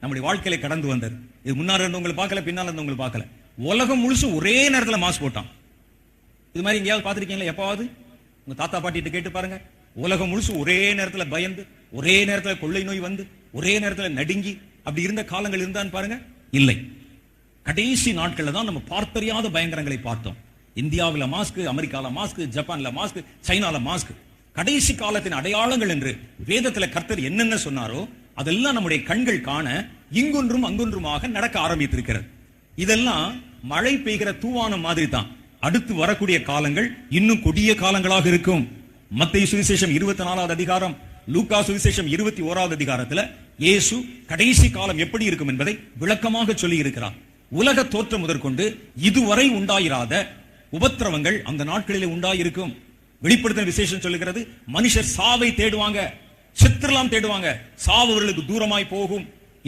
நம்முடைய வாழ்க்கையில கடந்து வந்தது. இது முன்னாடி இருந்தவங்களை பார்க்கல, பின்னால இருந்தவங்களை பார்க்கல. உலகம் முழுசு ஒரே நேரத்தில் மாஸ்க் போட்டான். இது மாதிரி எங்கேயாவது பார்த்திருக்கீங்களா? எப்பாவது உங்க தாத்தா பாட்டிட்டு கேட்டு பாருங்க. உலகம் முழுசு ஒரே நேரத்தில் பயந்து, ஒரே நேரத்தில் கொள்ளை நோய் வந்து, ஒரே நேரத்தில் நடுங்கி அப்படி இருந்த காலங்கள் இருந்தான்னு பாருங்க. இல்லை, கடைசி நாட்கள்ல தான் நம்ம பார்த்தறியாத பயங்கரங்களை பார்த்தோம். இந்தியாவில மாஸ்க், அமெரிக்கால மாஸ்க், ஜப்பான்ல மாஸ்க், சைனால மாஸ்க். கடைசி காலத்தின் அடையாளங்கள் என்று வேதத்துல கர்த்தர் என்னென்ன சொன்னாரோ அதெல்லாம் நம்முடைய கண்கள் காண இங்கொன்றும் அங்கொன்றுமாக நடக்க ஆரம்பித்திருக்கிறது. இதெல்லாம் மழை பெய்கிற தூவானம் மாதிரி தான். அடுத்து வரக்கூடிய காலங்கள் இன்னும் கொடிய காலங்களாக இருக்கும். மத்தேயு சுவிசேஷம் 24வது அதிகாரம், லூக்கா சுவிசேஷம் 21வது அதிகாரத்துல இயேசு கடைசி காலம் எப்படி இருக்கும் என்பதை விளக்கமாக சொல்லி இருக்கிறார். உலக தோற்றம் முதற்கொண்டு இதுவரை உண்டாயிராத உபத்திரவங்கள் அந்த நாட்களிலே உண்டாயிருக்கும். வெளிப்படுத்தின விசேஷம் சொல்லுகிறது, மனுஷர் சாவை தேடுவாங்க, செத்துலாம் தேடுவாங்க, சாவு அவர்களுக்கு தூரமாய் போகும்.